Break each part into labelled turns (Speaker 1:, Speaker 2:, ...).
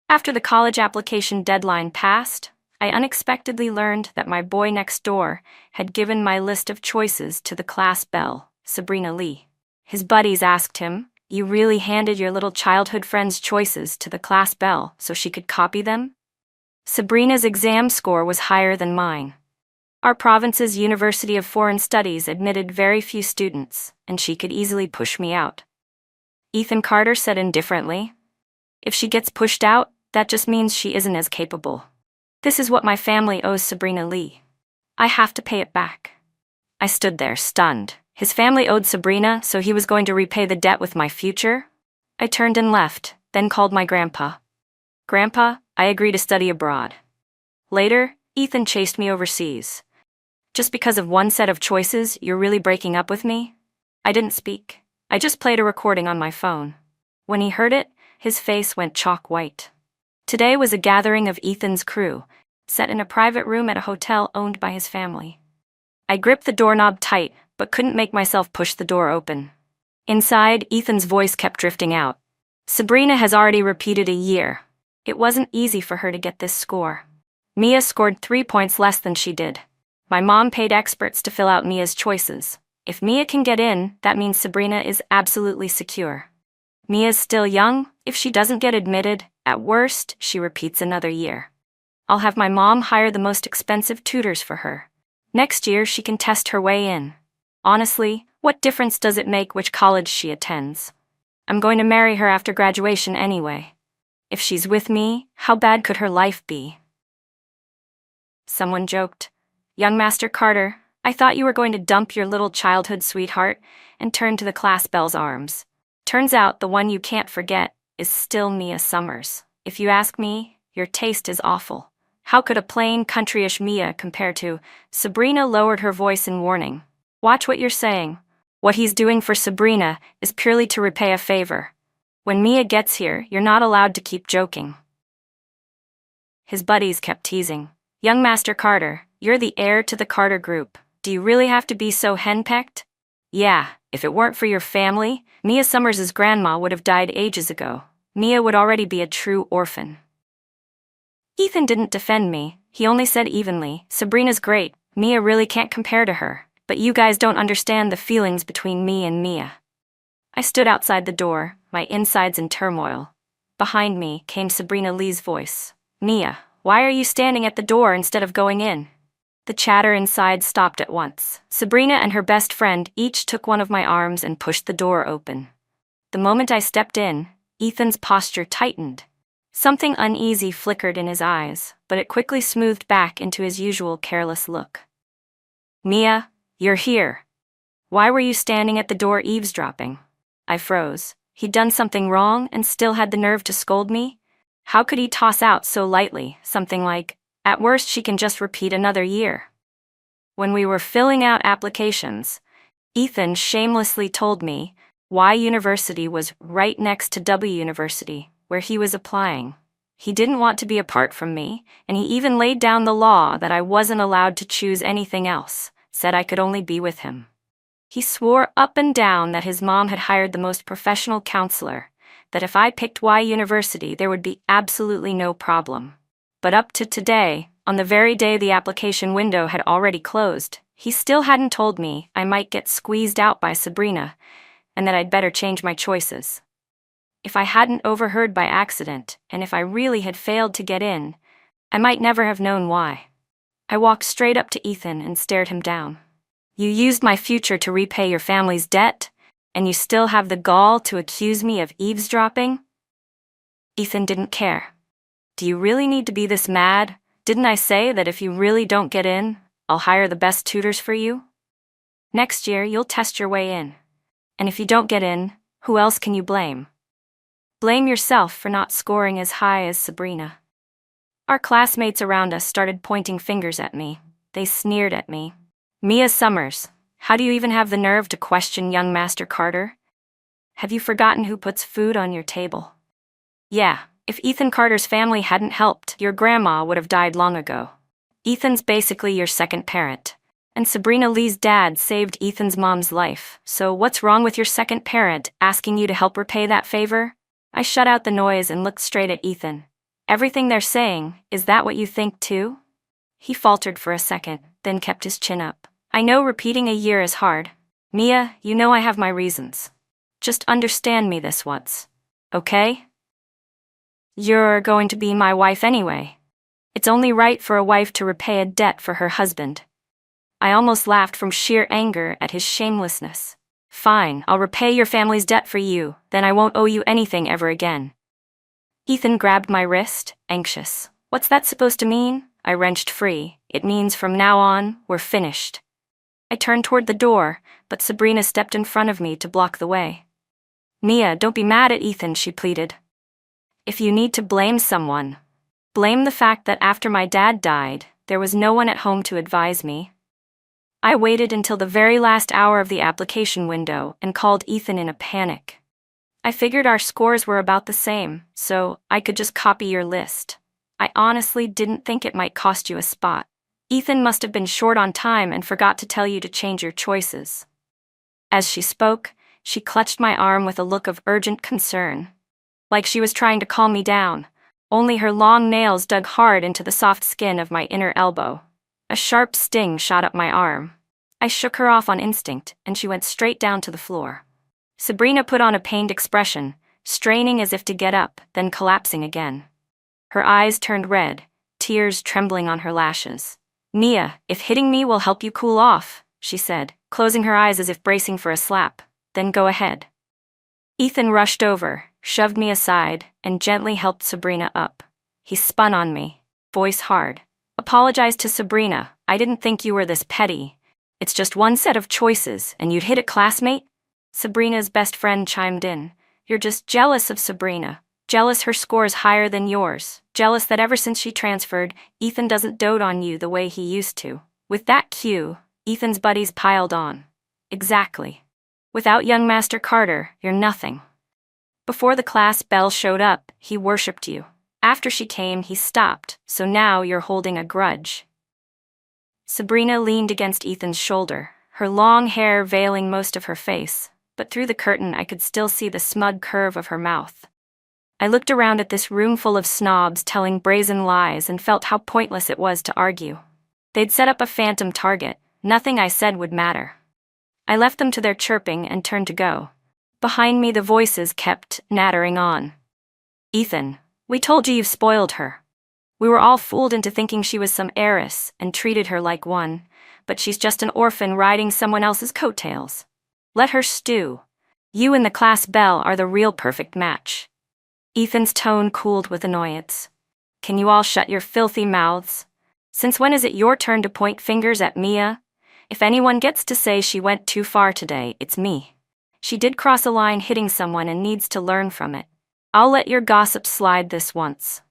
Speaker 1: After the college application deadline passed, I unexpectedly learned that my boy next door had given my list of choices to the class belle, Sabrina Lee. His buddies asked him, "You really handed your little childhood friend's choices to the class belle so she could copy them?" Sabrina's exam score was higher than mine. Our province's University of Foreign Studies admitted very few students, and she could easily push me out. Ethan Carter said indifferently, "If she gets pushed out, that just means she isn't as capable. This is what my family owes Sabrina Lee. I have to pay it back." I stood there, stunned. His family owed Sabrina, so he was going to repay the debt with my future? I turned and left, then called my grandpa. "Grandpa, I agree to study abroad." Later, Ethan chased me overseas. "Just because of one set of choices, you're really breaking up with me?" I didn't speak. I just played a recording on my phone. When he heard it, his face went chalk white. Today was a gathering of Ethan's crew, set in a private room at a hotel owned by his family. I gripped the doorknob tight, but couldn't make myself push the door open. Inside, Ethan's voice kept drifting out. "Sabrina has already repeated a year. It wasn't easy for her to get this score. Mia scored 3 points less than she did. My mom paid experts to fill out Mia's choices. If Mia can get in, that means Sabrina is absolutely secure. Mia's still young. If she doesn't get admitted, at worst, she repeats another year. I'll have my mom hire the most expensive tutors for her. Next year, she can test her way in. Honestly, what difference does it make which college she attends? I'm going to marry her after graduation anyway. If she's with me, how bad could her life be?" Someone joked, "Young Master Carter, I thought you were going to dump your little childhood sweetheart and turn to the class belle's arms. Turns out the one you can't forget is still Mia Summers. If you ask me, your taste is awful. How could a plain, countryish Mia compare to—" Sabrina lowered her voice in warning. "Watch what you're saying. What he's doing for Sabrina is purely to repay a favor. When Mia gets here, you're not allowed to keep joking." His buddies kept teasing. "Young Master Carter, you're the heir to the Carter Group. Do you really have to be so henpecked? Yeah, if it weren't for your family, Mia Summers' grandma would have died ages ago. Mia would already be a true orphan." Ethan didn't defend me. He only said evenly, "Sabrina's great. Mia really can't compare to her. But you guys don't understand the feelings between me and Mia." I stood outside the door, my insides in turmoil. Behind me came Sabrina Lee's voice. "Mia, why are you standing at the door instead of going in?" The chatter inside stopped at once. Sabrina and her best friend each took one of my arms and pushed the door open. The moment I stepped in, Ethan's posture tightened. Something uneasy flickered in his eyes, but it quickly smoothed back into his usual careless look. "Mia, you're here. Why were you standing at the door eavesdropping?" I froze. He'd done something wrong and still had the nerve to scold me? How could he toss out so lightly something like, "At worst she can just repeat another year"? When we were filling out applications, Ethan shamelessly told me Y University was right next to W University, where he was applying. He didn't want to be apart from me, and he even laid down the law that I wasn't allowed to choose anything else, said I could only be with him. He swore up and down that his mom had hired the most professional counselor, that if I picked Y University there would be absolutely no problem. But up to today, on the very day the application window had already closed, he still hadn't told me I might get squeezed out by Sabrina, and that I'd better change my choices. If I hadn't overheard by accident, and if I really had failed to get in, I might never have known why. I walked straight up to Ethan and stared him down. "You used my future to repay your family's debt, and you still have the gall to accuse me of eavesdropping?" Ethan didn't care. "Do you really need to be this mad? Didn't I say that if you really don't get in, I'll hire the best tutors for you? Next year, you'll test your way in. And if you don't get in, who else can you blame? Blame yourself for not scoring as high as Sabrina." Our classmates around us started pointing fingers at me. They sneered at me. "Mia Summers, how do you even have the nerve to question young Master Carter? Have you forgotten who puts food on your table? Yeah, if Ethan Carter's family hadn't helped, your grandma would have died long ago. Ethan's basically your second parent. And Sabrina Lee's dad saved Ethan's mom's life, so what's wrong with your second parent asking you to help repay that favor?" I shut out the noise and looked straight at Ethan. Everything they're saying, is that what you think too? He faltered for a second, then kept his chin up. I know repeating a year is hard. Mia, you know I have my reasons. Just understand me this once. Okay? You're going to be my wife anyway. It's only right for a wife to repay a debt for her husband. I almost laughed from sheer anger at his shamelessness. Fine, I'll repay your family's debt for you, then I won't owe you anything ever again. Ethan grabbed my wrist, anxious. What's that supposed to mean? I wrenched free. It means from now on, we're finished. I turned toward the door, but Sabrina stepped in front of me to block the way. Mia, don't be mad at Ethan, she pleaded. If you need to blame someone, blame the fact that after my dad died, there was no one at home to advise me. I waited until the very last hour of the application window and called Ethan in a panic. I figured our scores were about the same, so I could just copy your list. I honestly didn't think it might cost you a spot. Ethan must have been short on time and forgot to tell you to change your choices. As she spoke, she clutched my arm with a look of urgent concern. Like she was trying to calm me down, only her long nails dug hard into the soft skin of my inner elbow. A sharp sting shot up my arm. I shook her off on instinct, and she went straight down to the floor. Sabrina put on a pained expression, straining as if to get up, then collapsing again. Her eyes turned red, tears trembling on her lashes. Mia, if hitting me will help you cool off, she said, closing her eyes as if bracing for a slap. Then go ahead. Ethan rushed over, shoved me aside, and gently helped Sabrina up. He spun on me, voice hard. Apologize to Sabrina, I didn't think you were this petty. It's just one set of choices, and you'd hit a classmate? Sabrina's best friend chimed in. You're just jealous of Sabrina. Jealous her score's higher than yours. Jealous that ever since she transferred, Ethan doesn't dote on you the way he used to. With that cue, Ethan's buddies piled on. Exactly. Without young Master Carter, you're nothing. Before the class bell showed up, he worshipped you. After she came, he stopped, so now you're holding a grudge. Sabrina leaned against Ethan's shoulder, her long hair veiling most of her face, but through the curtain I could still see the smug curve of her mouth. I looked around at this room full of snobs telling brazen lies and felt how pointless it was to argue. They'd set up a phantom target. Nothing I said would matter. I left them to their chirping and turned to go. Behind me the voices kept nattering on. Ethan, we told you you've spoiled her. We were all fooled into thinking she was some heiress and treated her like one, but she's just an orphan riding someone else's coattails. Let her stew. You and the class belle are the real perfect match. Ethan's tone cooled with annoyance. Can you all shut your filthy mouths? Since when is it your turn to point fingers at Mia? If anyone gets to say she went too far today, it's me. She did cross a line hitting someone and needs to learn from it. I'll let your gossip slide this once.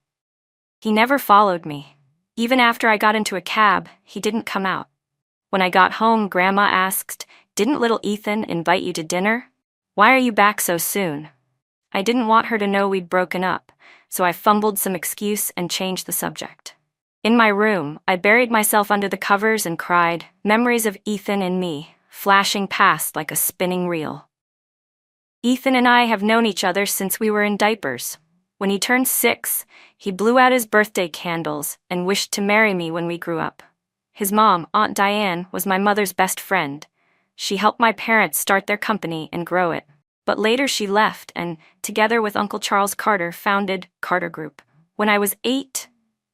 Speaker 1: He never followed me. Even after I got into a cab, he didn't come out. When I got home, Grandma asked, "Didn't little Ethan invite you to dinner? Why are you back so soon?" I didn't want her to know we'd broken up, so I fumbled some excuse and changed the subject. In my room, I buried myself under the covers and cried, memories of Ethan and me, flashing past like a spinning reel. Ethan and I have known each other since we were in diapers. When he turned 6, he blew out his birthday candles and wished to marry me when we grew up. His mom, Aunt Diane, was my mother's best friend. She helped my parents start their company and grow it. But later she left and, together with Uncle Charles Carter, founded Carter Group. When I was 8,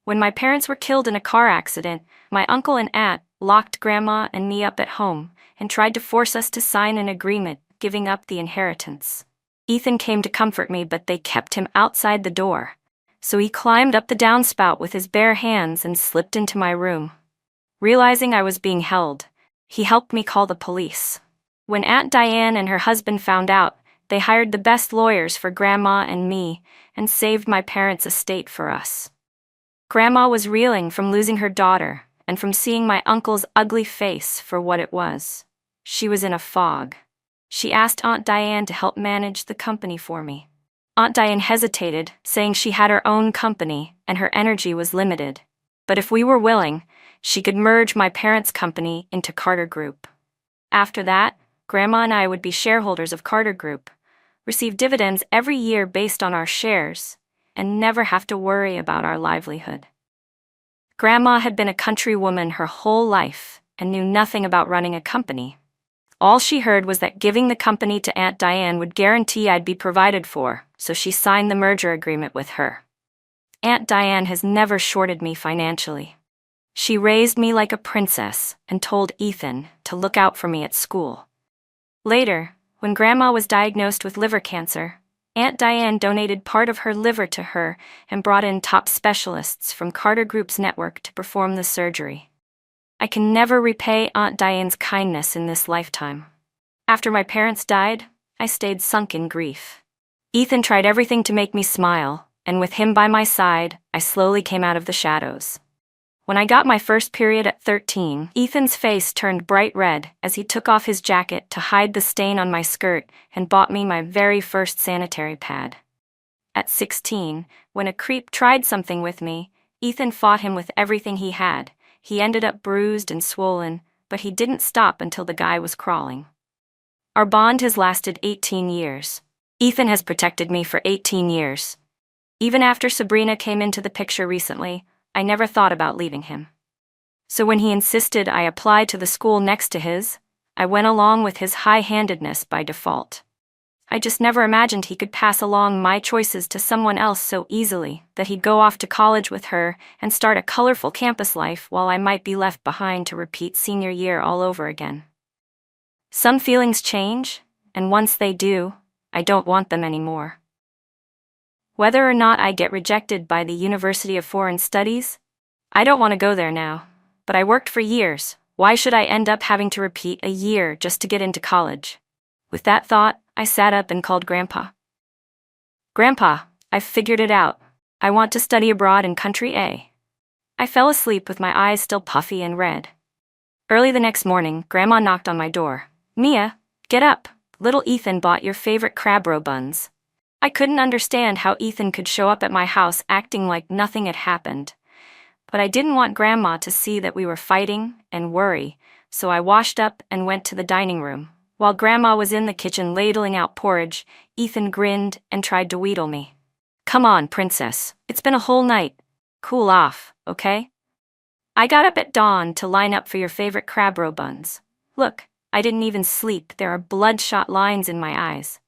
Speaker 1: when my parents were killed in a car accident, my uncle and aunt locked Grandma and me up at home and tried to force us to sign an agreement giving up the inheritance. Ethan came to comfort me, but they kept him outside the door. So he climbed up the downspout with his bare hands and slipped into my room. Realizing I was being held, he helped me call the police. When Aunt Diane and her husband found out, they hired the best lawyers for Grandma and me and saved my parents' estate for us. Grandma was reeling from losing her daughter and from seeing my uncle's ugly face for what it was. She was in a fog. She asked Aunt Diane to help manage the company for me. Aunt Diane hesitated, saying she had her own company and her energy was limited. But if we were willing, she could merge my parents' company into Carter Group. After that, Grandma and I would be shareholders of Carter Group, receive dividends every year based on our shares, and never have to worry about our livelihood. Grandma had been a country woman her whole life and knew nothing about running a company. All she heard was that giving the company to Aunt Diane would guarantee I'd be provided for, so she signed the merger agreement with her. Aunt Diane has never shorted me financially. She raised me like a princess and told Ethan to look out for me at school. Later, when Grandma was diagnosed with liver cancer, Aunt Diane donated part of her liver to her and brought in top specialists from Carter Group's network to perform the surgery. I can never repay Aunt Diane's kindness in this lifetime. After my parents died, I stayed sunk in grief. Ethan tried everything to make me smile, and with him by my side, I slowly came out of the shadows. When I got my first period at 13, Ethan's face turned bright red as he took off his jacket to hide the stain on my skirt and bought me my very first sanitary pad. At 16, when a creep tried something with me, Ethan fought him with everything he had. He ended up bruised and swollen, but he didn't stop until the guy was crawling. Our bond has lasted 18 years. Ethan has protected me for 18 years. Even after Sabrina came into the picture recently, I never thought about leaving him. So when he insisted I apply to the school next to his, I went along with his high-handedness by default. I just never imagined he could pass along my choices to someone else so easily, that he'd go off to college with her and start a colorful campus life while I might be left behind to repeat senior year all over again. Some feelings change, and once they do, I don't want them anymore. Whether or not I get rejected by the University of Foreign Studies, I don't want to go there now, but I worked for years. Why should I end up having to repeat a year just to get into college? With that thought, I sat up and called Grandpa. Grandpa, I've figured it out. I want to study abroad in country A. I fell asleep with my eyes still puffy and red. Early the next morning, Grandma knocked on my door. Mia, get up. Little Ethan bought your favorite crab roe buns. I couldn't understand how Ethan could show up at my house acting like nothing had happened. But I didn't want Grandma to see that we were fighting and worry, so I washed up and went to the dining room. While Grandma was in the kitchen ladling out porridge, Ethan grinned and tried to wheedle me. Come on, princess. It's been a whole night. Cool off, okay? I got up at dawn to line up for your favorite crab roe buns. Look, I didn't even sleep. There are bloodshot lines in my eyes.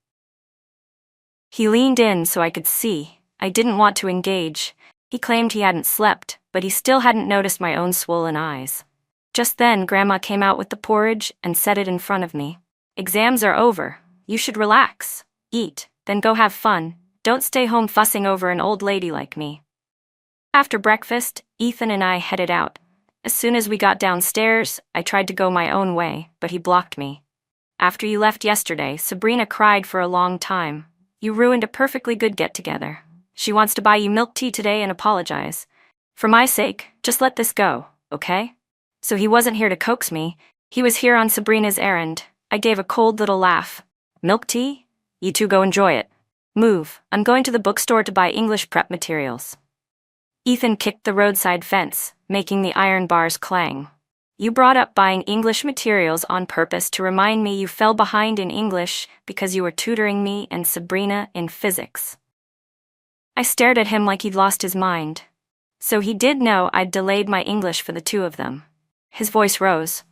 Speaker 1: He leaned in so I could see. I didn't want to engage. He claimed he hadn't slept, but he still hadn't noticed my own swollen eyes. Just then, Grandma came out with the porridge and set it in front of me. Exams are over. You should relax, eat, then go have fun. Don't stay home fussing over an old lady like me. After breakfast, Ethan and I headed out. As soon as we got downstairs, I tried to go my own way, but he blocked me. After you left yesterday, Sabrina cried for a long time. You ruined a perfectly good get-together. She wants to buy you milk tea today and apologize. For my sake, just let this go, okay? So he wasn't here to coax me. He was here on Sabrina's errand. I gave a cold little laugh. Milk tea? You two go enjoy it. Move, I'm going to the bookstore to buy English prep materials. Ethan kicked the roadside fence, making the iron bars clang. You brought up buying English materials on purpose to remind me you fell behind in English because you were tutoring me and Sabrina in physics. I stared at him like he'd lost his mind. So he did know I'd delayed my English for the two of them. His voice rose.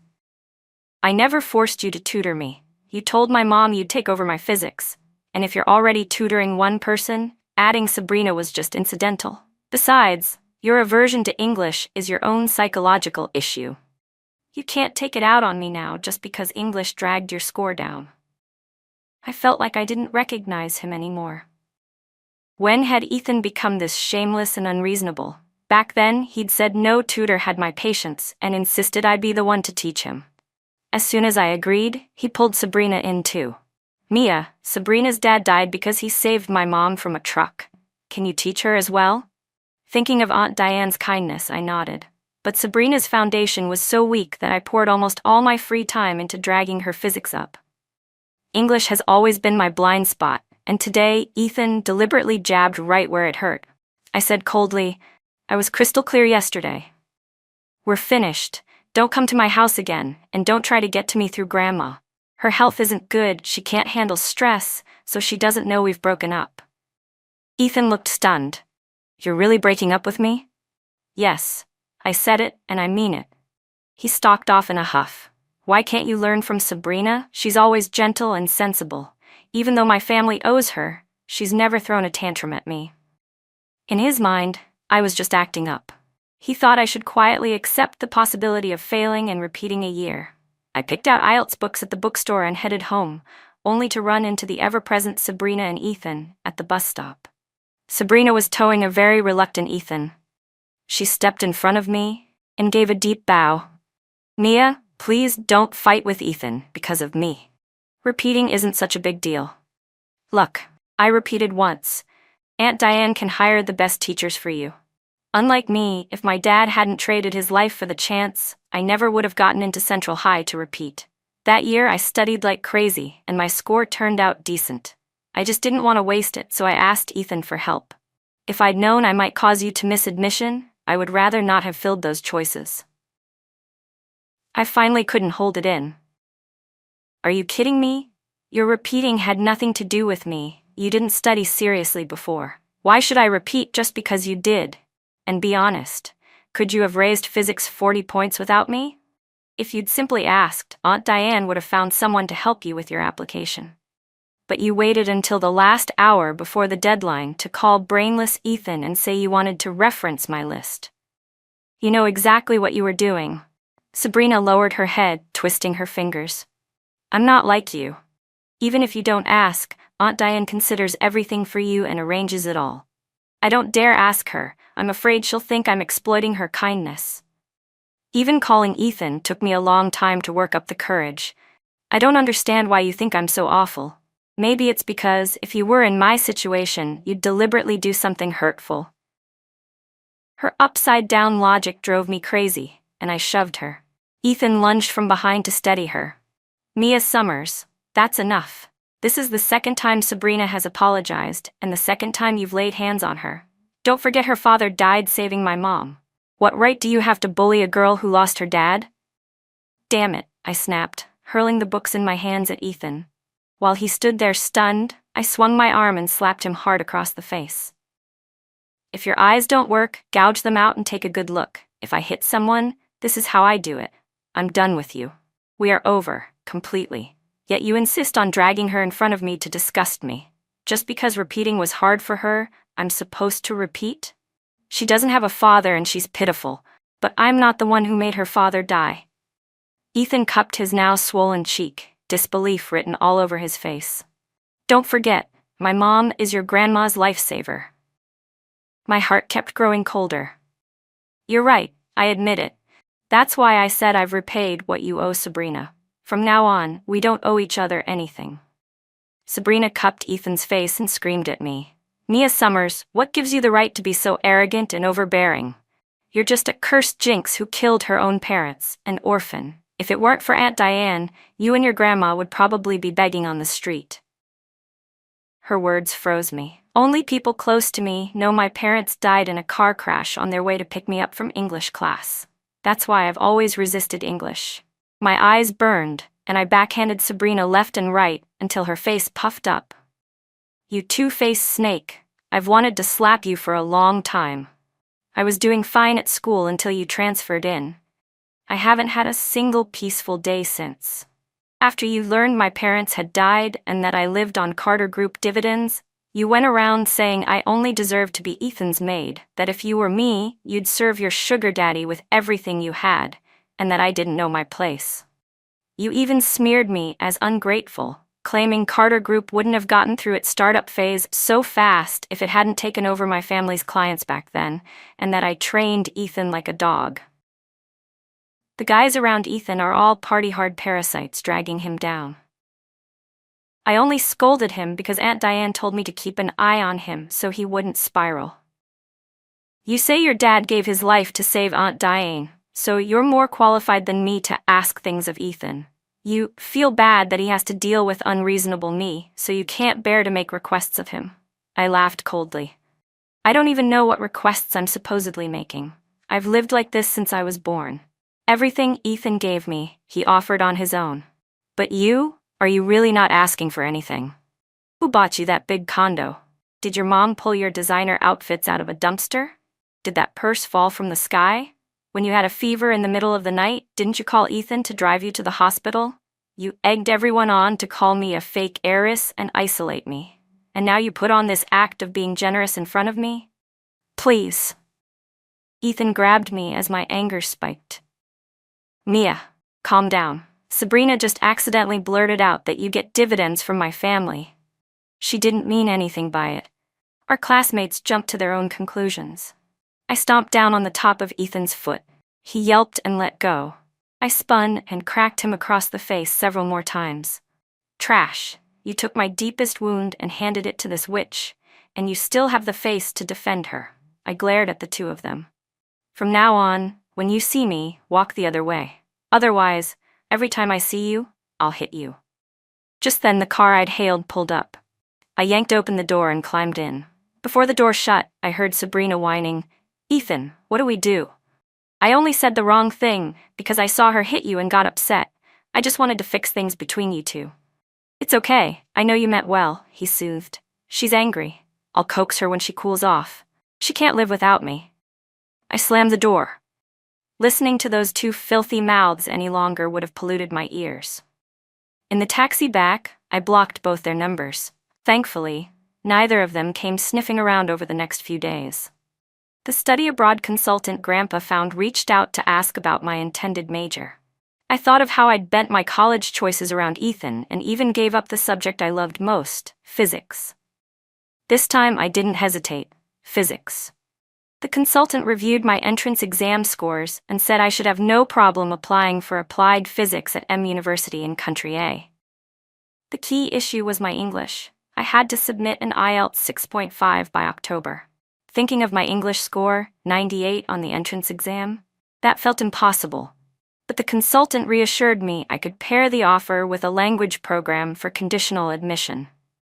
Speaker 1: I never forced you to tutor me. You told my mom you'd take over my physics. And if you're already tutoring one person, adding Sabrina was just incidental. Besides, your aversion to English is your own psychological issue. You can't take it out on me now just because English dragged your score down. I felt like I didn't recognize him anymore. When had Ethan become this shameless and unreasonable? Back then, he'd said no tutor had my patience and insisted I'd be the one to teach him. As soon as I agreed, he pulled Sabrina in too. Mia, Sabrina's dad died because he saved my mom from a truck. Can you teach her as well? Thinking of Aunt Diane's kindness, I nodded. But Sabrina's foundation was so weak that I poured almost all my free time into dragging her physics up. English has always been my blind spot, and today Ethan deliberately jabbed right where it hurt. I said coldly, I was crystal clear yesterday. We're finished. Don't come to my house again, and don't try to get to me through Grandma. Her health isn't good, she can't handle stress, so she doesn't know we've broken up. Ethan looked stunned. You're really breaking up with me? Yes. I said it, and I mean it. He stalked off in a huff. Why can't you learn from Sabrina? She's always gentle and sensible. Even though my family owes her, she's never thrown a tantrum at me. In his mind, I was just acting up. He thought I should quietly accept the possibility of failing and repeating a year. I picked out IELTS books at the bookstore and headed home, only to run into the ever-present Sabrina and Ethan at the bus stop. Sabrina was towing a very reluctant Ethan. She stepped in front of me and gave a deep bow. Mia, please don't fight with Ethan because of me. Repeating isn't such a big deal. Look, I repeated once. Aunt Diane can hire the best teachers for you. Unlike me, if my dad hadn't traded his life for the chance, I never would have gotten into Central High to repeat. That year I studied like crazy, and my score turned out decent. I just didn't want to waste it, so I asked Ethan for help. If I'd known I might cause you to miss admission, I would rather not have filled those choices. I finally couldn't hold it in. Are you kidding me? Your repeating had nothing to do with me. You didn't study seriously before. Why should I repeat just because you did? And be honest, could you have raised physics 40 points without me? If you'd simply asked, Aunt Diane would have found someone to help you with your application. But you waited until the last hour before the deadline to call brainless Ethan and say you wanted to reference my list. You know exactly what you were doing. Sabrina lowered her head, twisting her fingers. I'm not like you. Even if you don't ask, Aunt Diane considers everything for you and arranges it all. I don't dare ask her. I'm afraid she'll think I'm exploiting her kindness. Even calling Ethan took me a long time to work up the courage. I don't understand why you think I'm so awful. Maybe it's because, if you were in my situation, you'd deliberately do something hurtful. Her upside-down logic drove me crazy, and I shoved her. Ethan lunged from behind to steady her. Mia Summers, that's enough. This is the second time Sabrina has apologized, and the second time you've laid hands on her. Don't forget her father died saving my mom. What right do you have to bully a girl who lost her dad? Damn it, I snapped, hurling the books in my hands at Ethan. While he stood there stunned, I swung my arm and slapped him hard across the face. If your eyes don't work, gouge them out and take a good look. If I hit someone, this is how I do it. I'm done with you. We are over, completely. Yet you insist on dragging her in front of me to disgust me. Just because repeating was hard for her, I'm supposed to repeat? She doesn't have a father and she's pitiful, but I'm not the one who made her father die. Ethan cupped his now swollen cheek, disbelief written all over his face. Don't forget, my mom is your grandma's lifesaver. My heart kept growing colder. You're right, I admit it. That's why I said I've repaid what you owe Sabrina. From now on, we don't owe each other anything. Sabrina cupped Ethan's face and screamed at me. Mia Summers, what gives you the right to be so arrogant and overbearing? You're just a cursed jinx who killed her own parents, an orphan. If it weren't for Aunt Diane, you and your grandma would probably be begging on the street. Her words froze me. Only people close to me know my parents died in a car crash on their way to pick me up from English class. That's why I've always resisted English. My eyes burned, and I backhanded Sabrina left and right until her face puffed up. You two-faced snake, I've wanted to slap you for a long time. I was doing fine at school until you transferred in. I haven't had a single peaceful day since. After you learned my parents had died and that I lived on Carter Group dividends, you went around saying I only deserved to be Ethan's maid, that if you were me, you'd serve your sugar daddy with everything you had, and that I didn't know my place. You even smeared me as ungrateful, claiming Carter Group wouldn't have gotten through its startup phase so fast if it hadn't taken over my family's clients back then, and that I trained Ethan like a dog. The guys around Ethan are all party-hard parasites dragging him down. I only scolded him because Aunt Diane told me to keep an eye on him so he wouldn't spiral. You say your dad gave his life to save Aunt Diane, so you're more qualified than me to ask things of Ethan. You feel bad that he has to deal with unreasonable me, so you can't bear to make requests of him. I laughed coldly. I don't even know what requests I'm supposedly making. I've lived like this since I was born. Everything Ethan gave me, he offered on his own. But you? Are you really not asking for anything? Who bought you that big condo? Did your mom pull your designer outfits out of a dumpster? Did that purse fall from the sky? When you had a fever in the middle of the night, didn't you call Ethan to drive you to the hospital? You egged everyone on to call me a fake heiress and isolate me. And now you put on this act of being generous in front of me? Please. Ethan grabbed me as my anger spiked. Mia, calm down. Sabrina just accidentally blurted out that you get dividends from my family. She didn't mean anything by it. Our classmates jumped to their own conclusions. I stomped down on the top of Ethan's foot. He yelped and let go. I spun and cracked him across the face several more times. Trash, you took my deepest wound and handed it to this witch, and you still have the face to defend her. I glared at the two of them. From now on, when you see me, walk the other way. Otherwise, every time I see you, I'll hit you. Just then the car I'd hailed pulled up. I yanked open the door and climbed in. Before the door shut, I heard Sabrina whining, Ethan, what do we do? I only said the wrong thing because I saw her hit you and got upset. I just wanted to fix things between you two. It's okay, I know you meant well, he soothed. She's angry. I'll coax her when she cools off. She can't live without me. I slammed the door. Listening to those two filthy mouths any longer would have polluted my ears. In the taxi back, I blocked both their numbers. Thankfully, neither of them came sniffing around over the next few days. The study abroad consultant Grandpa found reached out to ask about my intended major. I thought of how I'd bent my college choices around Ethan and even gave up the subject I loved most, physics. This time I didn't hesitate, physics. The consultant reviewed my entrance exam scores and said I should have no problem applying for applied physics at M University in Country A. The key issue was my English. I had to submit an IELTS 6.5 by October. Thinking of my English score, 98 on the entrance exam, that felt impossible. But the consultant reassured me I could pair the offer with a language program for conditional admission.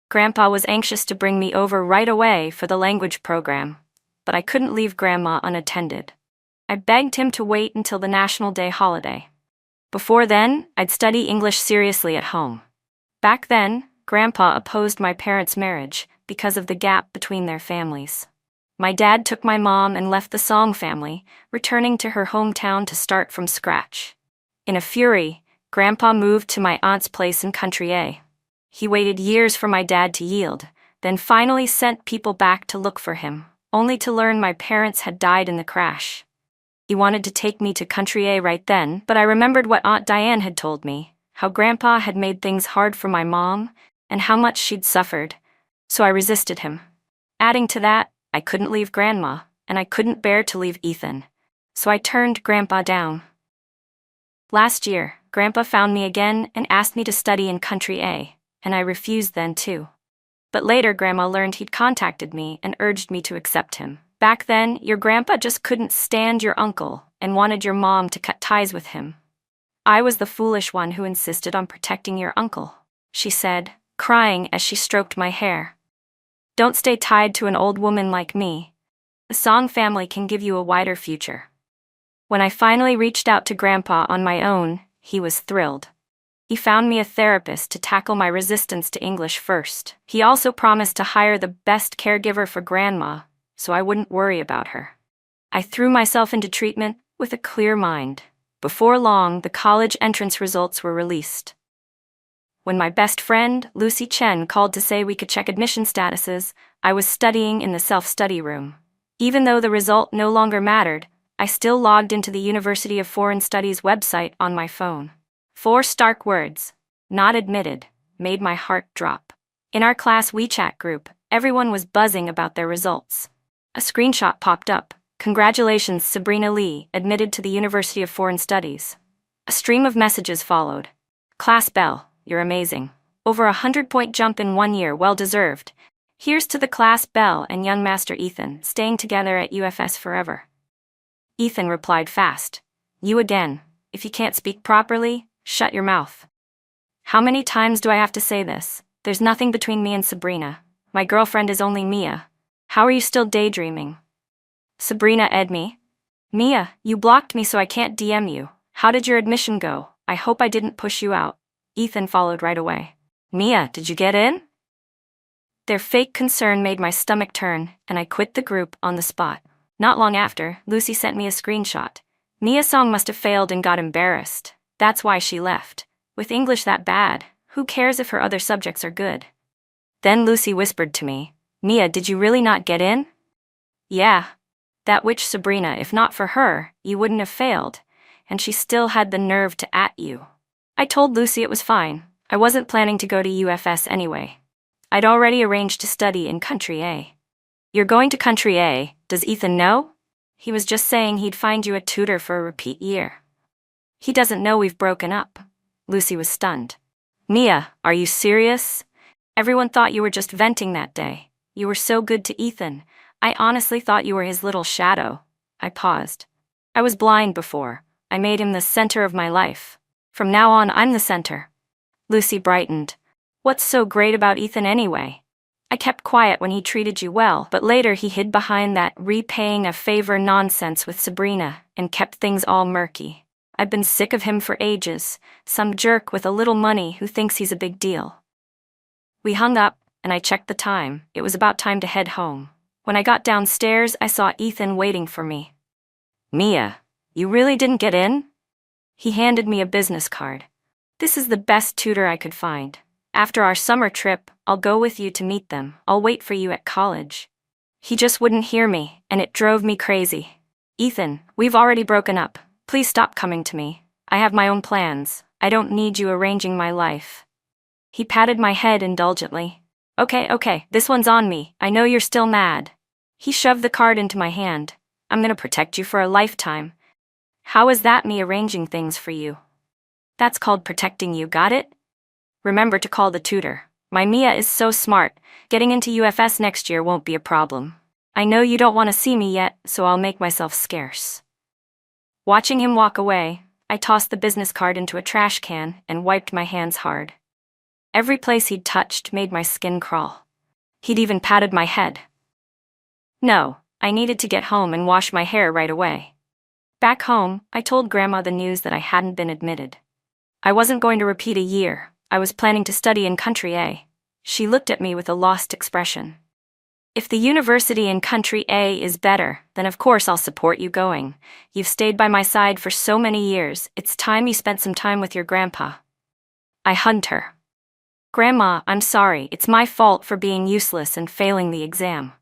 Speaker 1: Grandpa was anxious to bring me over right away for the language program, but I couldn't leave Grandma unattended. I begged him to wait until the National Day holiday. Before then, I'd study English seriously at home. Back then, Grandpa opposed my parents' marriage because of the gap between their families. My dad took my mom and left the Song family, returning to her hometown to start from scratch. In a fury, Grandpa moved to my aunt's place in Country A. He waited years for my dad to yield, then finally sent people back to look for him, only to learn my parents had died in the crash. He wanted to take me to Country A right then, but I remembered what Aunt Diane had told me, how Grandpa had made things hard for my mom, and how much she'd suffered, so I resisted him. Adding to that, I couldn't leave Grandma, and I couldn't bear to leave Ethan, so I turned Grandpa down. Last year, Grandpa found me again and asked me to study in Country A, and I refused then too. But later Grandma learned he'd contacted me and urged me to accept him. Back then, your grandpa just couldn't stand your uncle and wanted your mom to cut ties with him. I was the foolish one who insisted on protecting your uncle, she said, crying as she stroked my hair. Don't stay tied to an old woman like me. The Song family can give you a wider future. When I finally reached out to Grandpa on my own, he was thrilled. He found me a therapist to tackle my resistance to English first. He also promised to hire the best caregiver for Grandma, so I wouldn't worry about her. I threw myself into treatment with a clear mind. Before long, the college entrance results were released. When my best friend, Lucy Chen, called to say we could check admission statuses, I was studying in the self-study room. Even though the result no longer mattered, I still logged into the University of Foreign Studies website on my phone. 4 stark words, "not admitted," made my heart drop. In our class WeChat group, everyone was buzzing about their results. A screenshot popped up. Congratulations, Sabrina Lee, admitted to the University of Foreign Studies. A stream of messages followed. Class Bell, you're amazing. Over 100-point jump in 1 year, well deserved. Here's to the Class Bell and young Master Ethan, staying together at UFS forever. Ethan replied fast. You again. If you can't speak properly, shut your mouth. How many times do I have to say this? There's nothing between me and Sabrina. My girlfriend is only Mia. How are you still daydreaming? Sabrina ed me. Mia, you blocked me so I can't DM you. How did your admission go? I hope I didn't push you out. Ethan followed right away. Mia, did you get in? Their fake concern made my stomach turn, and I quit the group on the spot. Not long after, Lucy sent me a screenshot. Mia's song must have failed and got embarrassed. That's why she left. With English that bad, who cares if her other subjects are good? Then Lucy whispered to me, Mia, did you really not get in? Yeah. That witch Sabrina, if not for her, you wouldn't have failed. And she still had the nerve to at you. I told Lucy it was fine. I wasn't planning to go to UFS anyway. I'd already arranged to study in Country A. You're going to Country A, does Ethan know? He was just saying he'd find you a tutor for a repeat year. He doesn't know we've broken up. Lucy was stunned. Mia, are you serious? Everyone thought you were just venting that day. You were so good to Ethan. I honestly thought you were his little shadow. I paused. I was blind before. I made him the center of my life. From now on, I'm the center. Lucy brightened. What's so great about Ethan anyway? I kept quiet when he treated you well, but later he hid behind that repaying a favor nonsense with Sabrina and kept things all murky. I've been sick of him for ages, some jerk with a little money who thinks he's a big deal. We hung up, and I checked the time. It was about time to head home. When I got downstairs, I saw Ethan waiting for me. Mia, you really didn't get in? He handed me a business card. This is the best tutor I could find. After our summer trip, I'll go with you to meet them. I'll wait for you at college. He just wouldn't hear me, and it drove me crazy. Ethan, we've already broken up. Please stop coming to me. I have my own plans. I don't need you arranging my life. He patted my head indulgently. Okay, this one's on me. I know you're still mad. He shoved the card into my hand. I'm gonna protect you for a lifetime. How is that me arranging things for you? That's called protecting you, got it? Remember to call the tutor. My Mia is so smart. Getting into UFS next year won't be a problem. I know you don't want to see me yet, so I'll make myself scarce. Watching him walk away, I tossed the business card into a trash can and wiped my hands hard. Every place he'd touched made my skin crawl. He'd even patted my head. No, I needed to get home and wash my hair right away. Back home, I told Grandma the news that I hadn't been admitted. I wasn't going to repeat a year. I was planning to study in Country A. She looked at me with a lost expression. If the university in Country A is better, then of course I'll support you going. You've stayed by my side for so many years, it's time you spent some time with your grandpa. I hugged her. Grandma, I'm sorry, it's my fault for being useless and failing the exam.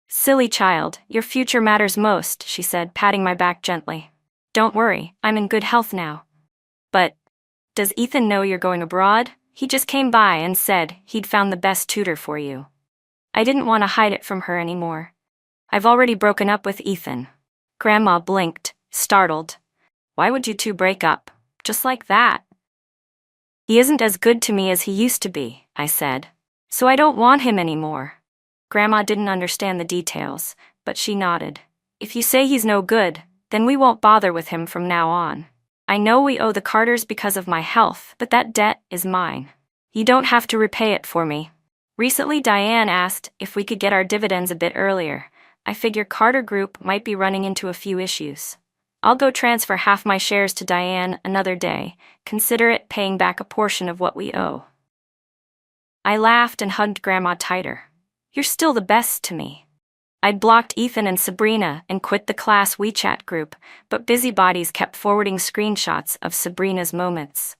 Speaker 1: Silly child, your future matters most, she said, patting my back gently. Don't worry, I'm in good health now. But, does Ethan know you're going abroad? He just came by and said he'd found the best tutor for you. I didn't want to hide it from her anymore. I've already broken up with Ethan. Grandma blinked, startled. Why would you two break up? Just like that? He isn't as good to me as he used to be, I said. So I don't want him anymore. Grandma didn't understand the details, but she nodded. If you say he's no good, then we won't bother with him from now on. I know we owe the Carters because of my health, but that debt is mine. You don't have to repay it for me. Recently, Diane asked if we could get our dividends a bit earlier. I figure Carter Group might be running into a few issues. I'll go transfer half my shares to Diane another day. Consider it paying back a portion of what we owe. I laughed and hugged Grandma tighter. You're still the best to me. I'd blocked Ethan and Sabrina and quit the class WeChat group, but busybodies kept forwarding screenshots of Sabrina's moments.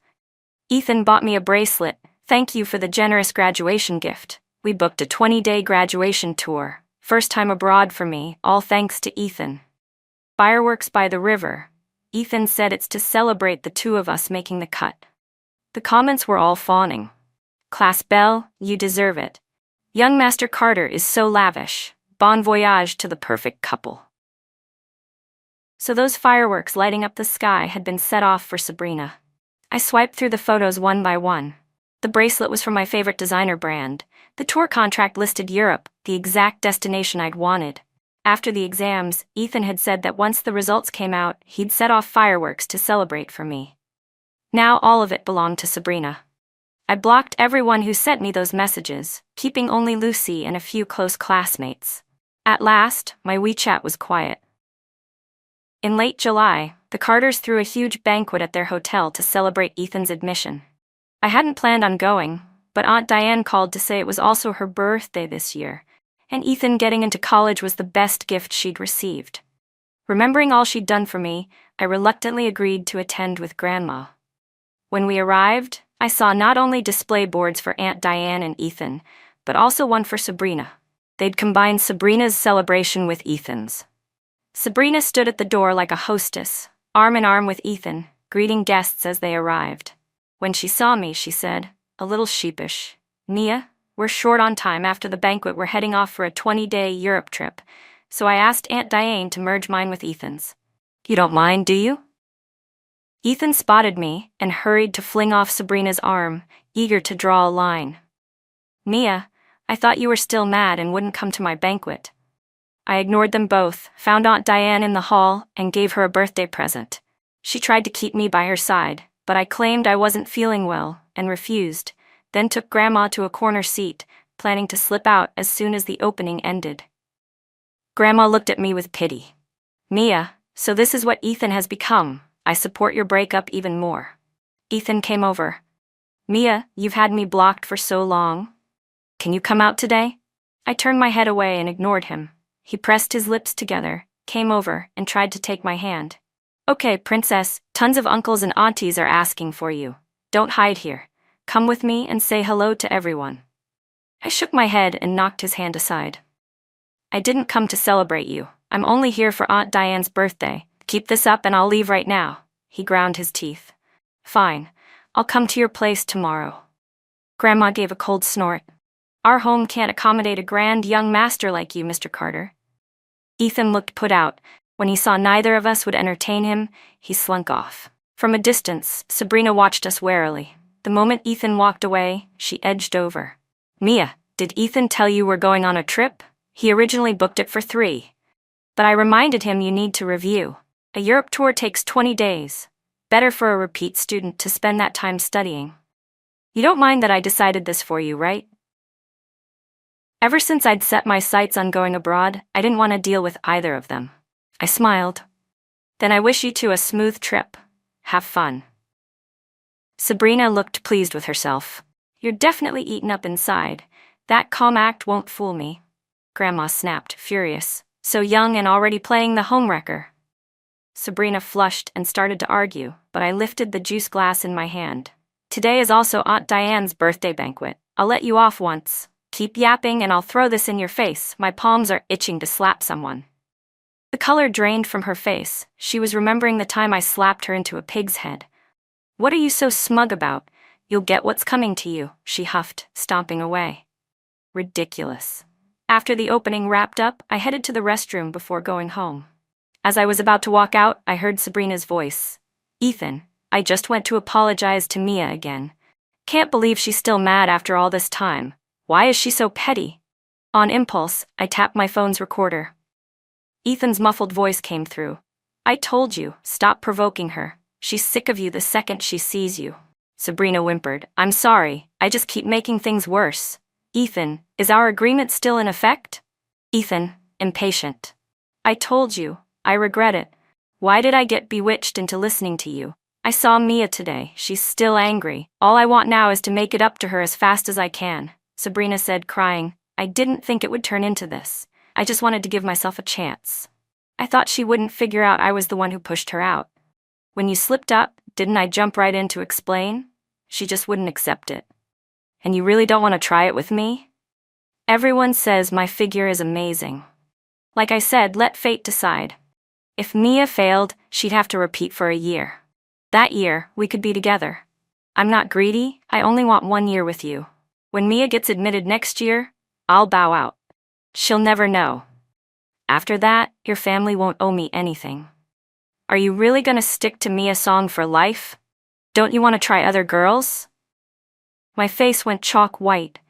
Speaker 1: Ethan bought me a bracelet. Thank you for the generous graduation gift. We booked a 20-day graduation tour. First time abroad for me, all thanks to Ethan. Fireworks by the river. Ethan said it's to celebrate the two of us making the cut. The comments were all fawning. Class Belle, you deserve it. Young Master Carter is so lavish. Bon voyage to the perfect couple. So those fireworks lighting up the sky had been set off for Sabrina. I swiped through the photos one by one. The bracelet was from my favorite designer brand. The tour contract listed Europe, the exact destination I'd wanted. After the exams, Ethan had said that once the results came out, he'd set off fireworks to celebrate for me. Now all of it belonged to Sabrina. I blocked everyone who sent me those messages, keeping only Lucy and a few close classmates. At last, my WeChat was quiet. In late July, the Carters threw a huge banquet at their hotel to celebrate Ethan's admission. I hadn't planned on going, but Aunt Diane called to say it was also her birthday this year, and Ethan getting into college was the best gift she'd received. Remembering all she'd done for me, I reluctantly agreed to attend with Grandma. When we arrived, I saw not only display boards for Aunt Diane and Ethan, but also one for Sabrina. They'd combined Sabrina's celebration with Ethan's. Sabrina stood at the door like a hostess, arm in arm with Ethan, greeting guests as they arrived. When she saw me, she said, a little sheepish, "Mia, we're short on time. After the banquet we're heading off for a 20-day Europe trip, so I asked Aunt Diane to merge mine with Ethan's. You don't mind, do you?" Ethan spotted me and hurried to fling off Sabrina's arm, eager to draw a line. "Mia, I thought you were still mad and wouldn't come to my banquet." I ignored them both, found Aunt Diane in the hall, and gave her a birthday present. She tried to keep me by her side, but I claimed I wasn't feeling well and refused, then took Grandma to a corner seat, planning to slip out as soon as the opening ended. Grandma looked at me with pity. "Mia, so this is what Ethan has become. I support your breakup even more." Ethan came over. "Mia, you've had me blocked for so long. Can you come out today?" I turned my head away and ignored him. He pressed his lips together, came over, and tried to take my hand. "Okay, princess, tons of uncles and aunties are asking for you. Don't hide here. Come with me and say hello to everyone." I shook my head and knocked his hand aside. "I didn't come to celebrate you. I'm only here for Aunt Diane's birthday. Keep this up and I'll leave right now." He ground his teeth. "Fine. I'll come to your place tomorrow." Grandma gave a cold snort. "Our home can't accommodate a grand young master like you, Mr. Carter." Ethan looked put out. When he saw neither of us would entertain him, he slunk off. From a distance, Sabrina watched us warily. The moment Ethan walked away, she edged over. "Mia, did Ethan tell you we're going on a trip? He originally booked it for 3. But I reminded him you need to review. A Europe tour takes 20 days. Better for a repeat student to spend that time studying. You don't mind that I decided this for you, right?" Ever since I'd set my sights on going abroad, I didn't want to deal with either of them. I smiled. "Then I wish you two a smooth trip. Have fun." Sabrina looked pleased with herself. "You're definitely eaten up inside. That calm act won't fool me." Grandma snapped, furious. "So young and already playing the homewrecker." Sabrina flushed and started to argue, but I lifted the juice glass in my hand. "Today is also Aunt Diane's birthday banquet. I'll let you off once. Keep yapping and I'll throw this in your face. My palms are itching to slap someone." The color drained from her face. She was remembering the time I slapped her into a pig's head. "What are you so smug about? You'll get what's coming to you," she huffed, stomping away. Ridiculous. After the opening wrapped up, I headed to the restroom before going home. As I was about to walk out, I heard Sabrina's voice. "Ethan, I just went to apologize to Mia again. Can't believe she's still mad after all this time. Why is she so petty?" On impulse, I tapped my phone's recorder. Ethan's muffled voice came through. "I told you, stop provoking her. She's sick of you the second she sees you." Sabrina whimpered. "I'm sorry, I just keep making things worse." "Ethan, is our agreement still in effect?" Ethan, impatient. "I told you, I regret it. Why did I get bewitched into listening to you? I saw Mia today, she's still angry. All I want now is to make it up to her as fast as I can." Sabrina said, crying. "I didn't think it would turn into this. I just wanted to give myself a chance. I thought she wouldn't figure out I was the one who pushed her out. When you slipped up, didn't I jump right in to explain? She just wouldn't accept it. And you really don't want to try it with me? Everyone says my figure is amazing. Like I said, let fate decide. If Mia failed, she'd have to repeat for a year. That year, we could be together. I'm not greedy, I only want 1 year with you. When Mia gets admitted next year, I'll bow out. She'll never know. After that, your family won't owe me anything. Are you really gonna stick to Mia Song for life? Don't you want to try other girls?" My face went chalk white.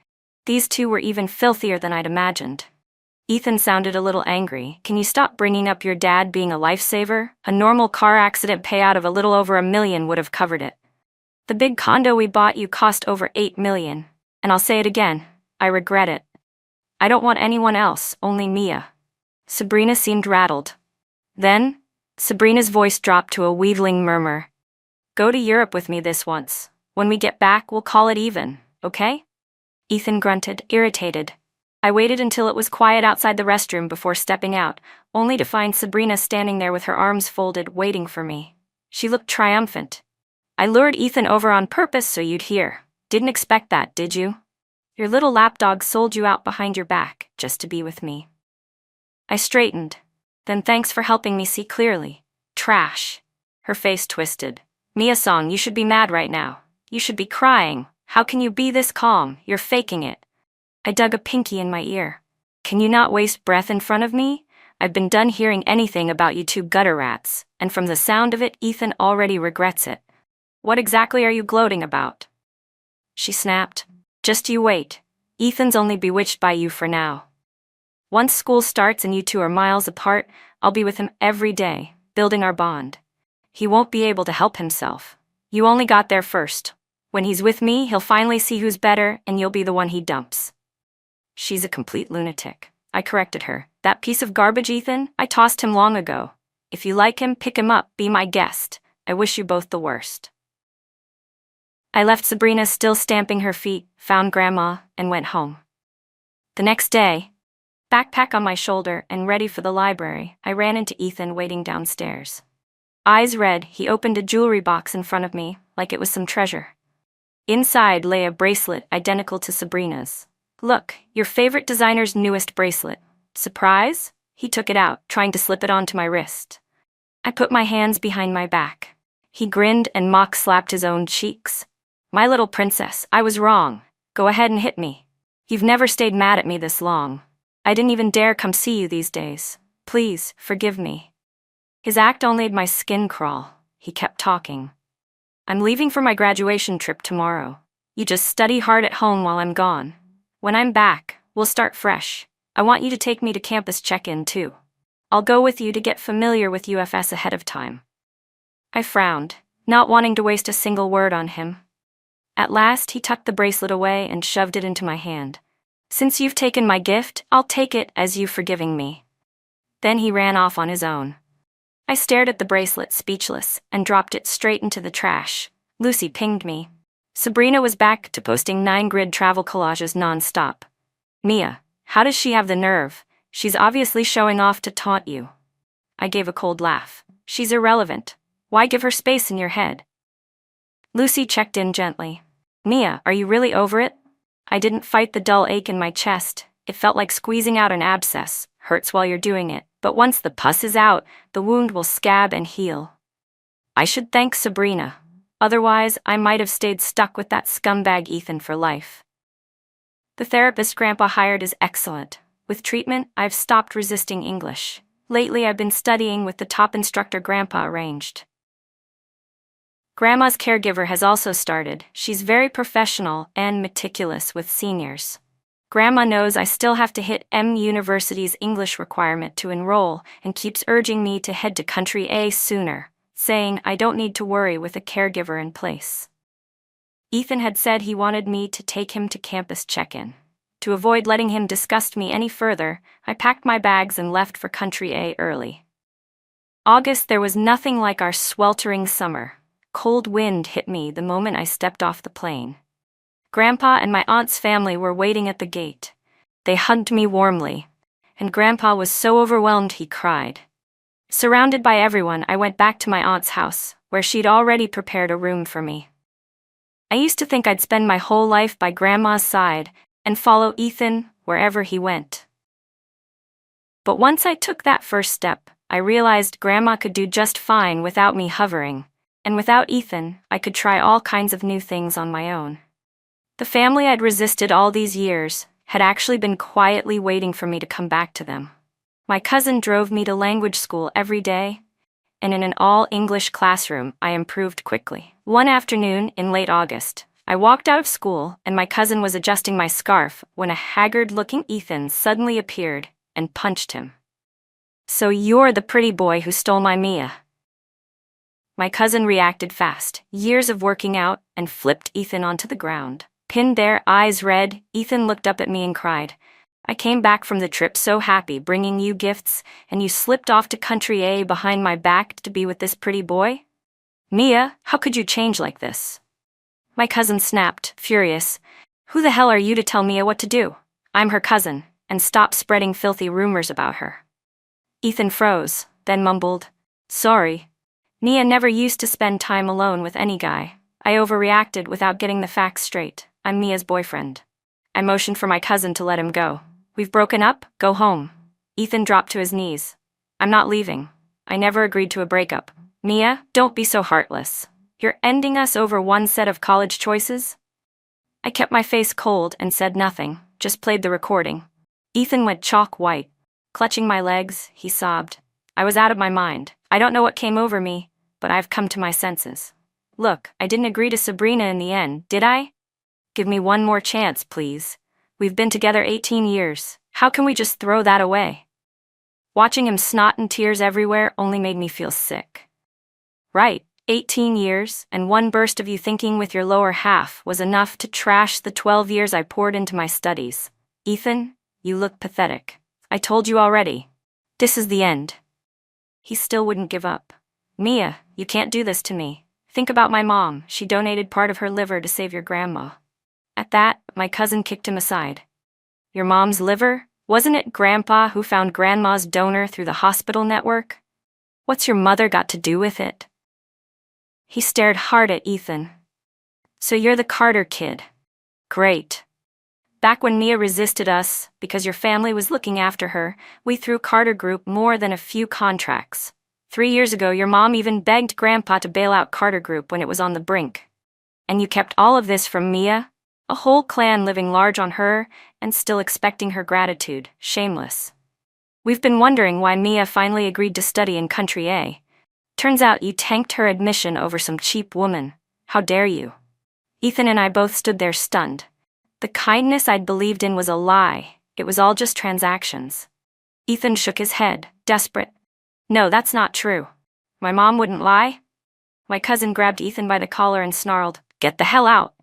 Speaker 1: These two were even filthier than I'd imagined. Ethan sounded a little angry. "Can you stop bringing up your dad being a lifesaver? A normal car accident payout of a little over $1 million would have covered it. The big condo we bought you cost over $8 million. And I'll say it again, I regret it. I don't want anyone else, only Mia." Sabrina seemed rattled. Then, Sabrina's voice dropped to a wheedling murmur. "Go to Europe with me this once. When we get back, we'll call it even, okay?" Ethan grunted, irritated. I waited until it was quiet outside the restroom before stepping out, only to find Sabrina standing there with her arms folded, waiting for me. She looked triumphant. I lured Ethan over on purpose so you'd hear. Didn't expect that, did you? Your little lapdog sold you out behind your back, just to be with me. I straightened. Then thanks for helping me see clearly. Trash. Her face twisted. Mia-song, you should be mad right now. You should be crying. How can you be this calm? You're faking it. I dug a pinky in my ear. Can you not waste breath in front of me? I've been done hearing anything about you two gutter rats, and from the sound of it, Ethan already regrets it. What exactly are you gloating about? She snapped. Just you wait. Ethan's only bewitched by you for now. Once school starts and you two are miles apart, I'll be with him every day, building our bond. He won't be able to help himself. You only got there first. When he's with me, he'll finally see who's better, and you'll be the one he dumps. She's a complete lunatic. I corrected her. That piece of garbage, Ethan, I tossed him long ago. If you like him, pick him up, be my guest. I wish you both the worst. I left Sabrina still stamping her feet, found Grandma, and went home. The next day, backpack on my shoulder and ready for the library, I ran into Ethan waiting downstairs. Eyes red, he opened a jewelry box in front of me, like it was some treasure. Inside lay a bracelet identical to Sabrina's. Look, your favorite designer's newest bracelet. Surprise? He took it out, trying to slip it onto my wrist. I put my hands behind my back. He grinned and mock-slapped his own cheeks. My little princess, I was wrong. Go ahead and hit me. You've never stayed mad at me this long. I didn't even dare come see you these days. Please, forgive me. His act only made my skin crawl. He kept talking. I'm leaving for my graduation trip tomorrow. You just study hard at home while I'm gone. When I'm back, we'll start fresh. I want you to take me to campus check-in too. I'll go with you to get familiar with UFS ahead of time. I frowned, not wanting to waste a single word on him. At last, he tucked the bracelet away and shoved it into my hand. Since you've taken my gift, I'll take it as you forgiving me. Then he ran off on his own. I stared at the bracelet, speechless, and dropped it straight into the trash. Lucy pinged me. Sabrina was back to posting 9-grid travel collages non-stop. Mia, how does she have the nerve? She's obviously showing off to taunt you. I gave a cold laugh. She's irrelevant. Why give her space in your head? Lucy checked in gently. Mia, are you really over it? I didn't fight the dull ache in my chest. It felt like squeezing out an abscess. Hurts while you're doing it, but once the pus is out, the wound will scab and heal. I should thank Sabrina. Otherwise, I might have stayed stuck with that scumbag Ethan for life. The therapist Grandpa hired is excellent. With treatment, I've stopped resisting English. Lately, I've been studying with the top instructor Grandpa arranged. Grandma's caregiver has also started. She's very professional and meticulous with seniors. Grandma knows I still have to hit M University's English requirement to enroll and keeps urging me to head to Country A sooner, saying I don't need to worry with a caregiver in place. Ethan had said he wanted me to take him to campus check-in. To avoid letting him disgust me any further, I packed my bags and left for Country A early. August, there was nothing like our sweltering summer. Cold wind hit me the moment I stepped off the plane. Grandpa and my aunt's family were waiting at the gate. They hugged me warmly, and Grandpa was so overwhelmed he cried. Surrounded by everyone, I went back to my aunt's house, where she'd already prepared a room for me. I used to think I'd spend my whole life by Grandma's side and follow Ethan wherever he went. But once I took that first step, I realized Grandma could do just fine without me hovering, and without Ethan, I could try all kinds of new things on my own. The family I'd resisted all these years had actually been quietly waiting for me to come back to them. My cousin drove me to language school every day, and in an all-English classroom, I improved quickly. One afternoon in late August, I walked out of school and my cousin was adjusting my scarf when a haggard-looking Ethan suddenly appeared and punched him. So you're the pretty boy who stole my Mia. My cousin reacted fast, years of working out, and flipped Ethan onto the ground. Pinned there, eyes red, Ethan looked up at me and cried, I came back from the trip so happy bringing you gifts, and you slipped off to Country A behind my back to be with this pretty boy? Mia, how could you change like this? My cousin snapped, furious. Who the hell are you to tell Mia what to do? I'm her cousin, and stop spreading filthy rumors about her. Ethan froze, then mumbled, Sorry. Mia never used to spend time alone with any guy. I overreacted without getting the facts straight. I'm Mia's boyfriend. I motioned for my cousin to let him go. We've broken up, go home. Ethan dropped to his knees. I'm not leaving. I never agreed to a breakup. Mia, don't be so heartless. You're ending us over one set of college choices? I kept my face cold and said nothing, just played the recording. Ethan went chalk white. Clutching my legs, he sobbed. I was out of my mind. I don't know what came over me, but I've come to my senses. Look, I didn't agree to Sabrina in the end, did I? Give me one more chance, please. We've been together 18 years. How can we just throw that away? Watching him snot and tears everywhere only made me feel sick. Right, 18 years, and one burst of you thinking with your lower half was enough to trash the 12 years I poured into my studies. Ethan, you look pathetic. I told you already. This is the end. He still wouldn't give up. Mia, you can't do this to me. Think about my mom. She donated part of her liver to save your grandma. At that, my cousin kicked him aside. Your mom's liver? Wasn't it Grandpa who found Grandma's donor through the hospital network? What's your mother got to do with it? He stared hard at Ethan. So you're the Carter kid. Great. Back when Mia resisted us, because your family was looking after her, we threw Carter Group more than a few contracts. 3 years ago, your mom even begged Grandpa to bail out Carter Group when it was on the brink. And you kept all of this from Mia? A whole clan living large on her, and still expecting her gratitude, shameless. We've been wondering why Mia finally agreed to study in Country A. Turns out you tanked her admission over some cheap woman. How dare you? Ethan and I both stood there stunned. The kindness I'd believed in was a lie. It was all just transactions. Ethan shook his head, desperate. No, that's not true. My mom wouldn't lie. My cousin grabbed Ethan by the collar and snarled, Get the hell out.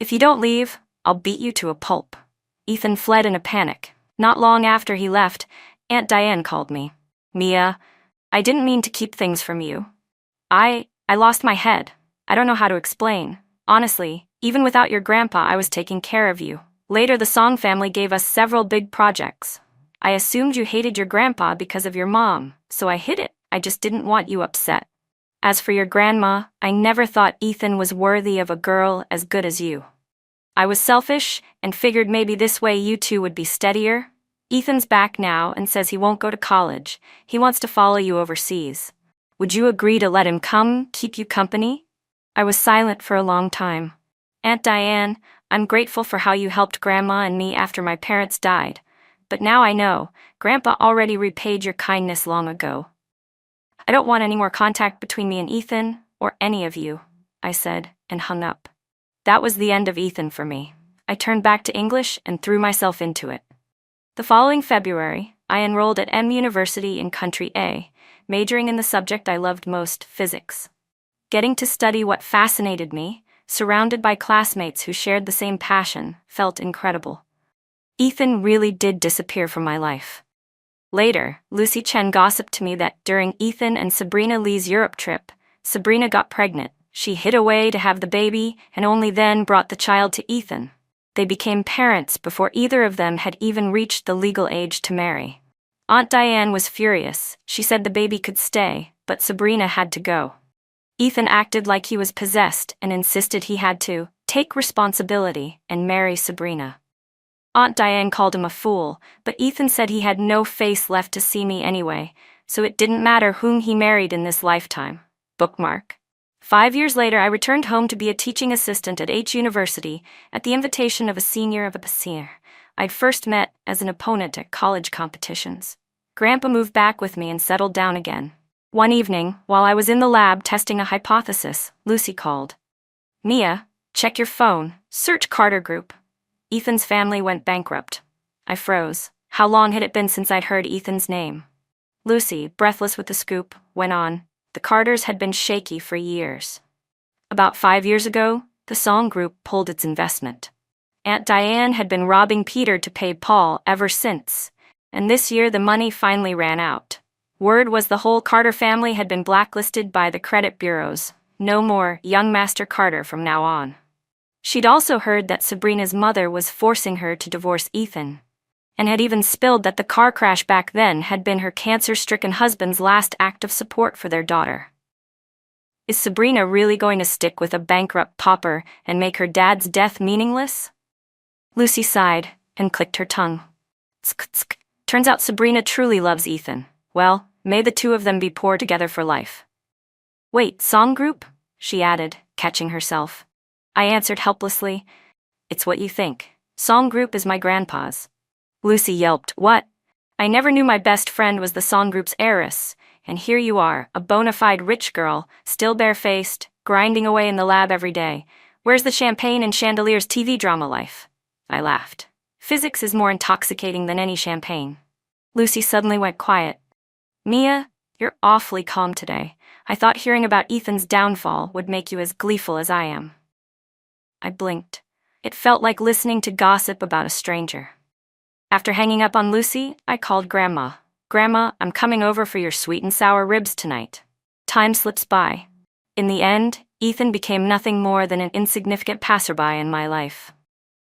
Speaker 1: If you don't leave, I'll beat you to a pulp. Ethan fled in a panic. Not long after he left, Aunt Diane called me. Mia, I didn't mean to keep things from you. I lost my head. I don't know how to explain. Honestly, even without your grandpa, I was taking care of you. Later, the Song family gave us several big projects. I assumed you hated your grandpa because of your mom, so I hid it. I just didn't want you upset. As for your grandma, I never thought Ethan was worthy of a girl as good as you. I was selfish and figured maybe this way you two would be steadier. Ethan's back now and says he won't go to college. He wants to follow you overseas. Would you agree to let him come, keep you company? I was silent for a long time. Aunt Diane, I'm grateful for how you helped Grandma and me after my parents died. But now I know, Grandpa already repaid your kindness long ago. I don't want any more contact between me and Ethan, or any of you, I said, and hung up. That was the end of Ethan for me. I turned back to English and threw myself into it. The following February, I enrolled at M University in Country A, majoring in the subject I loved most, physics. Getting to study what fascinated me, surrounded by classmates who shared the same passion, felt incredible. Ethan really did disappear from my life. Later, Lucy Chen gossiped to me that during Ethan and Sabrina Lee's Europe trip, Sabrina got pregnant. She hid away to have the baby and only then brought the child to Ethan. They became parents before either of them had even reached the legal age to marry. Aunt Diane was furious. She said the baby could stay, but Sabrina had to go. Ethan acted like he was possessed and insisted he had to take responsibility and marry Sabrina. Aunt Diane called him a fool, but Ethan said he had no face left to see me anyway, so it didn't matter whom he married in this lifetime. Bookmark. 5 years later, I returned home to be a teaching assistant at H University at the invitation of a senior of a senior I'd first met as an opponent at college competitions. Grandpa moved back with me and settled down again. One evening, while I was in the lab testing a hypothesis, Lucy called. Mia, check your phone, search Carter Group. Ethan's family went bankrupt. I froze. How long had it been since I'd heard Ethan's name? Lucy, breathless with the scoop, went on. The Carters had been shaky for years. About 5 years ago, the Song Group pulled its investment. Aunt Diane had been robbing Peter to pay Paul ever since, and this year the money finally ran out. Word was the whole Carter family had been blacklisted by the credit bureaus. No more young Master Carter from now on. She'd also heard that Sabrina's mother was forcing her to divorce Ethan, and had even spilled that the car crash back then had been her cancer-stricken husband's last act of support for their daughter. Is Sabrina really going to stick with a bankrupt pauper and make her dad's death meaningless? Lucy sighed and clicked her tongue. Tsk, tsk. Turns out Sabrina truly loves Ethan. Well, may the two of them be poor together for life. Wait, song group? She added, catching herself. I answered helplessly. It's what you think. Song group is my grandpa's. Lucy yelped. What? I never knew my best friend was the song group's heiress, and here you are, a bona fide rich girl, still barefaced, grinding away in the lab every day. Where's the champagne and chandeliers TV drama life? I laughed. Physics is more intoxicating than any champagne. Lucy suddenly went quiet. Mia, you're awfully calm today. I thought hearing about Ethan's downfall would make you as gleeful as I am. I blinked. It felt like listening to gossip about a stranger. After hanging up on Lucy, I called Grandma. Grandma, I'm coming over for your sweet and sour ribs tonight. Time slips by. In the end, Ethan became nothing more than an insignificant passerby in my life.